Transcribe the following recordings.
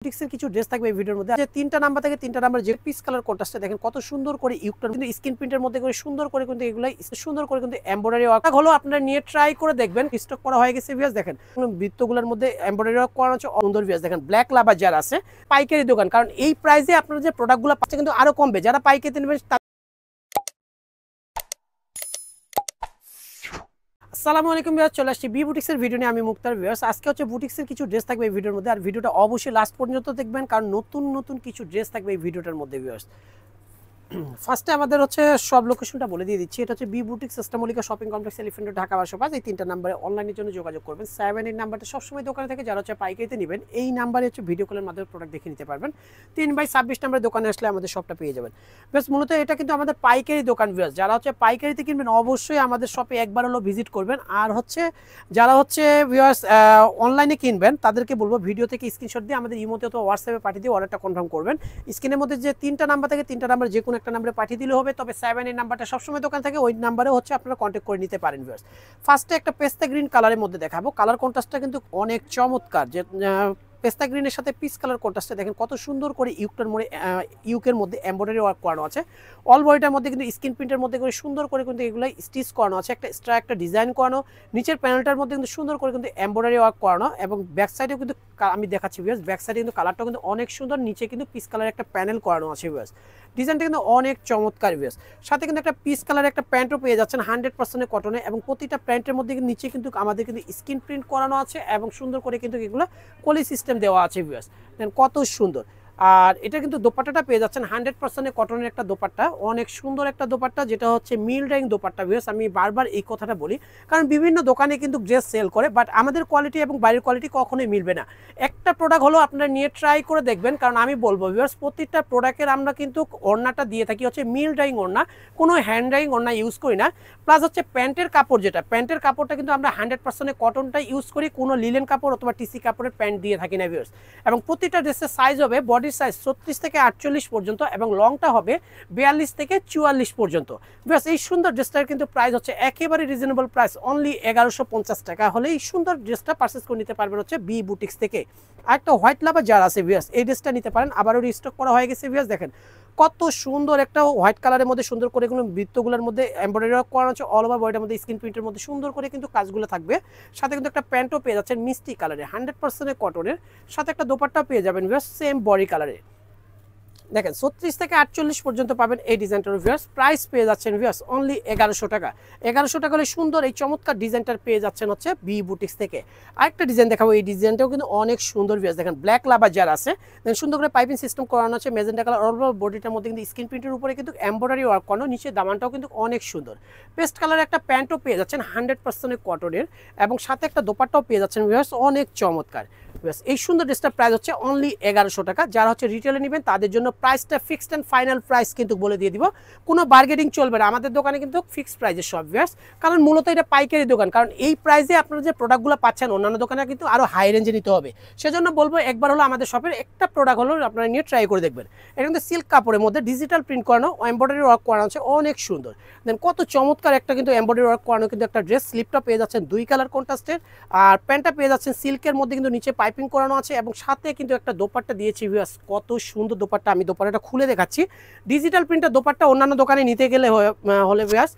বুটিক্সের কিছু ড্রেস থাকবে এই ভিডিওর মধ্যে। যে তিনটা নাম্বার থেকে তিনটা নাম্বার যে পিস কালার কন্ট্রাস্টে দেখেন কত সুন্দর করে ইউকটার কিন্তু স্ক্রিন প্রিন্টের মধ্যে করে সুন্দর করে কিন্তু এগুলো সুন্দর করে কিন্তু এমব্রয়ডারি ওয়ার্ক হলো। আপনারা নিয়ে ট্রাই করে দেখবেন। স্টক করা হয়ে গেছে ভিউয়ার্স। দেখেন বৃত্তগুলোর মধ্যে এমব্রয়ডারি ওয়ার্ক করা হচ্ছে সুন্দর ভিউয়ার্স। দেখেন ব্ল্যাক লাভার যারা আছে পাইকারি দোকান, কারণ এই প্রাইসে আপনারা যে প্রোডাক্টগুলো পাচ্ছেন কিন্তু আরো কমবে। যারা পাইকারি নেবেন আসসালামু আলাইকুম ভিউয়ার্স, চলে আসছি বি বুটিক্সের ভিডিও নিয়ে। আমি মুক্তার ভিউয়ার্স। আজকে হচ্ছে বুটিক্সের কিছু ড্রেস থাকবে এই ভিডিওর মধ্যে, আর ভিডিওটা অবশ্যই লাস্ট পর্যন্ত দেখবেন, কারণ নতুন নতুন কিছু ড্রেস থাকবে এই ভিডিওটার মধ্যে ভিউয়ার্স। ফার্স্টে আমাদের হচ্ছে সব লোকেশনটা বলে দিয়ে দিচ্ছি। এটা হচ্ছে বি বুটিক সিস্টেমলিকা shopping complex, Elephant Road, Dhaka 1205। এই তিনটা নাম্বারে অনলাইনের জন্য যোগাযোগ করবেন। 7 নাম্বারটা সবসময় দোকানে থেকে যারা হচ্ছে পাইকারিতে নেবেন এই নাম্বারে হচ্ছে ভিডিও কলের মাধ্যমে প্রোডাক্ট দেখে নিতে পারবেন। 3/26 নাম্বারে দোকানে আসলে আমাদের শপটা পেয়ে যাবেন। বেশ মূলত এটা কিন্তু আমাদের পাইকারি দোকান ভিউয়ার্স। যারা হচ্ছে পাইকারিতে কিনবেন অবশ্যই আমাদের শপে একবার হলো ভিজিট করবেন। আর হচ্ছে যারা হচ্ছে ভিউয়ার্স অনলাইনে কিনবেন তাদেরকে বলবো ভিডিও থেকে স্ক্রিনশট দিয়ে আমাদের ইমোতে অথবা হোয়াটসঅ্যাপে পাঠিয়ে দিয়ে অর্ডারটা কনফার্ম করবেন। স্ক্রিনের মধ্যে যে তিনটা নাম্বার থেকে তিনটা নাম্বার যে কোনো একটা নাম্বারে পাঠিয়ে দিলে হবে। তবে 7 নাম্বারটা সবসময় দোকান থেকে ওই নাম্বারে হচ্ছে আপনারা কন্ট্যাক্ট করে নিতে পারেন ভিউয়ার্স। ফার্স্টে একটা পেস্তা গ্রিন কালারের মধ্যে দেখাবো। কালার কন্ট্রাস্টটা কিন্তু অনেক চমৎকার। যে পেস্তা গ্রিনের সাথে পিস কালার কন্ট্রাস্টে দেখেন কত সুন্দর করে ইউকের মধ্যে এমব্রয়ডারি ওয়ার্ক করানো আছে। অল বডিটার মধ্যে কিন্তু স্ক্রিন প্রিন্টের মধ্যে করে সুন্দর করে কিন্তু এগুলো স্টিচ করানো আছে। একটা ডিজাইন করানো, নিচের প্যানেলটার মধ্যে কিন্তু সুন্দর করে কিন্তু এমব্রয়ডারি ওয়ার্ক করানো, এবং ব্যাক সাইডেও কিন্তু আমি দেখাচ্ছি ভিউয়ার্স। ব্যাক সাইডে কিন্তু কালারটা কিন্তু অনেক সুন্দর, নিচে কিন্তু পিস কালার একটা প্যানেল করানো আছে ভিউয়ার্স। ডিজাইনটা কিন্তু অনেক চমৎকার ভিউয়ার্স। সাথে কিন্তু একটা পিস কালার একটা প্যান্টও পেয়ে যাচ্ছেন 100% কটনে, এবং প্রতিটা প্যান্টের মধ্যে কিন্তু নিচে কিন্তু আমাদের কিন্তু স্ক্রিন প্রিন্ট করানো আছে, এবং সুন্দর করে কিন্তু এগুলো কলি সিস্টেম দেওয়া আছে ভিউয়ার্স। দেন কত সুন্দর। আর এটা কিন্তু দোপাট্টাটা পেয়ে যাচ্ছেন 100% কটনের একটা দোপাট্টা, অনেক সুন্দর একটা দোপাট্টা, যেটা হচ্ছে মিল ডাইং দোপাট্টা ভিউয়ার্স। আমি বারবার এই কথাটা বলি, কারণ বিভিন্ন দোকানে কিন্তু ড্রেস সেল করে, বাট আমাদের কোয়ালিটি এবং বাইরের কোয়ালিটি কখনোই মিলবে না। একটা প্রোডাক্ট হলো আপনারা নিয়ে ট্রাই করে দেখবেন, কারণ আমি বলবো ভিউয়ার্স প্রত্যেকটা প্রোডাক্টের আমরা কিন্তু ওড়নাটা দিয়ে থাকি হচ্ছে মিল ডাইং ওড়না, কোনো হ্যান্ড ডাইং ওড়না ইউজ করি না। প্লাস হচ্ছে প্যান্টের কাপড়, যেটা প্যান্টের কাপড়টা কিন্তু আমরা 100% কটনটা ইউজ করি, কোনো লিলেন কাপড় অথবা টিসি কাপড়ের প্যান্ট দিয়ে থাকি না ভিউয়ার্স। এবং প্রতিটা ড্রেসের সাইজ হবে বডি সাইজ 36 থেকে 48 পর্যন্ত, এবং লংটা হবে 42 থেকে 44 পর্যন্ত। বেশ এই সুন্দর ড্রেসটার কিন্তু প্রাইস হচ্ছে একেবারে রিজনেবল প্রাইস, অনলি 1150 টাকা হলে এই সুন্দর ড্রেসটা পারচেস করে নিতে পারবেন হচ্ছে বি বুটিক্স থেকে। আর একটা হোয়াইট লাভার যার আছে ভিউয়ার্স, এই ড্রেসটা নিতে পারেন, আবারও রিস্টক করা হয়ে গেছে ভিউয়ার্স। দেখেন কত সুন্দর একটা হোয়াইট কালারের মধ্যে সুন্দর করে কোনো বৃত্তগুলোর মধ্যে এমব্রয়ডারি ওয়ার্ক করানো আছে। অল ওভার বডির মধ্যে স্ক্রিন প্রিন্টের মধ্যে সুন্দর করে কিন্তু কাজগুলো থাকবে। সাথে কিন্তু একটা প্যান্টও পেয়ে যাচ্ছেন মিষ্টি কালারে 100% কটনের, সাথে একটা দোপাট্টা পেয়ে যাবেন ভিউয়ার্স সেম বডি কালারে। দেখেন 36 থেকে 48 পর্যন্ত পাবেন এই ডিজাইনটার ভিউয়ার্স। প্রাইস পেয়ে যাচ্ছেন ভিউয়ার্স অনলি 1100 টাকা। 1100 টাকা হলে সুন্দর এই চমৎকার ডিজাইনটার পেয়ে যাচ্ছেন হচ্ছে বি বুটিক্স থেকে। আরেকটা ডিজাইন দেখাবো, এই ডিজাইনটাও কিন্তু অনেক সুন্দর ভিউয়ার্স। দেখেন ব্ল্যাক লাভার যার আছে, দেখেন সুন্দর করে পাইপিং সিস্টেম করানো আছে, মেজেন্টা কালার অল ওভার বডিটার মধ্যে কিন্তু স্ক্রিন প্রিন্টের উপরে কিন্তু এমব্রয়ডারি ওয়ার্ক করানো, নিচে দামানটাও কিন্তু অনেক সুন্দর। পেস্ট কালার একটা প্যান্টও পেয়ে যাচ্ছেন 100% কটনের, এবং সাথে একটা দোপাট্টাও পেয়ে যাচ্ছেন ভিউয়ার্স অনেক চমৎকার। এই সুন্দর ড্রেসটার প্রাইস হচ্ছে অনলি 1100 টাকা। যারা হচ্ছে রিটেলে নেবেন তাদের জন্য প্রাইসটা ফিক্সড অ্যান্ড ফাইনাল প্রাইস কিন্তু বলে দিয়ে দিব, কোনো বার্গেনিং চলবে না। আমাদের দোকানে কিন্তু ফিক্সড প্রাইসের সব ভিউয়ার্স, কারণ মূলত এটা পাইকারি দোকান, কারণ এই প্রাইসে আপনারা যে প্রোডাক্টগুলো পাচ্ছেন অন্যান্য দোকানে কিন্তু আরও হাই রেঞ্জে নিতে হবে। সেজন্য বলবো একবার হলো আমাদের শপের একটা প্রোডাক্ট হলো আপনারা নিয়ে ট্রাই করে দেখবেন। এটা কিন্তু সিল্ক কাপড়ের মধ্যে ডিজিটাল প্রিন্ট করানো, এমব্রয়ডারি ওয়ার্ক করানো হচ্ছে অনেক সুন্দর। দেন কত চমৎকার একটা কিন্তু এমব্রয়ডারি ওয়ার্ক করানো কিন্তু একটা ড্রেস। স্লিপটা পেয়ে যাচ্ছেন 2 কালার কন্ট্রাস্টের, আর প্যান্টটা পেয়ে যাচ্ছেন সিল্কের মধ্যে কিন্তু নিচে পাইপিং করানো আছে, এবং সাথে কিন্তু একটা দোপাট্টা দিয়েছি ভিউয়ার্স। কত সুন্দর দোপাট্টা, আমি দোপাট্টাটা খুলে দেখাচ্ছি। ডিজিটাল প্রিন্টের দোপাট্টা অন্যান্য দোকানে নিতে গেলে হলে ভিউয়ার্স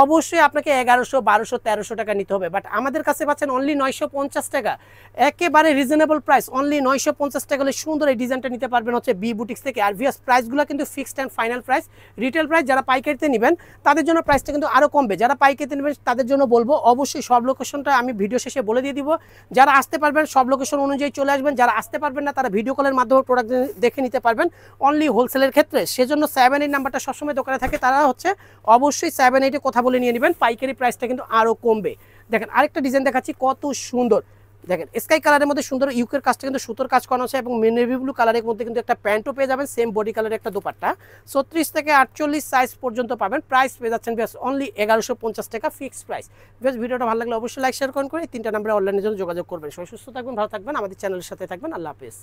অবশ্যই আপনাকে 1100, 1200, 1300 টাকা নিতে হবে, বাট আমাদের কাছে পাচ্ছেন অনলি 950 টাকা। একেবারে রিজনেবল প্রাইস, অনলি 950 টাকা হলে সুন্দর এই ডিজাইনটা নিতে পারবেন হচ্ছে বি বুটিক্স থেকে। আর ভিউয়ার্স প্রাইসগুলো কিন্তু fixed and final price. Retail price যারা পাইকারিতে নেবেন তাদের জন্য প্রাইসটা কিন্তু আরও কমবে। যারা পাইকারিতে নেবেন তাদের জন্য বলবো অবশ্যই সব লোকেশনটা আমি ভিডিও শেষে বলে দিয়ে দিব। যারা আসতে পারবেন সব লোকেশন অনুযায়ী চলে আসবেন, যারা আসতে পারবেন না তারা ভিডিও কলের মাধ্যমে প্রোডাক্ট দেখে নিতে পারবেন অনলি হোলসেলের ক্ষেত্রে। সেজন্য 7 নাম্বারটা সবসময় দোকানে থাকে, তারা হচ্ছে অবশ্যই 7 কথা বলে নিয়ে নেবেন, পাইকারি প্রাইসটা কিন্তু আরও কমবে। দেখেন আরেকটা ডিজাইন দেখাচ্ছি, কত সুন্দর। দেখেন স্কাই কালারের মধ্যে সুন্দর ইউকের কাজটা কিন্তু সুতোর কাজ করানো আছে, এবং নেভি ব্লু কালারের মধ্যে কিন্তু একটা প্যান্টও পেয়ে যাবেন সেম বডি কালারের একটা দোপাট্টা। 36 থেকে 48 সাইজ পর্যন্ত পাবেন। প্রাইস পেয়ে যাচ্ছেন বেশ অনলি 1150 টাকা ফিক্সড প্রাইস। বেশ ভিডিওটা ভালো লাগলে অবশ্যই লাইক শেয়ার করুন, করে 3টা নাম্বারে অনলাইনের জন্য যোগাযোগ করবেন। সবাই সুস্থ থাকবেন, ভালো থাকবেন, আমাদের চ্যানেলের সাথে থাকবেন। আল্লাহ হাফেজ।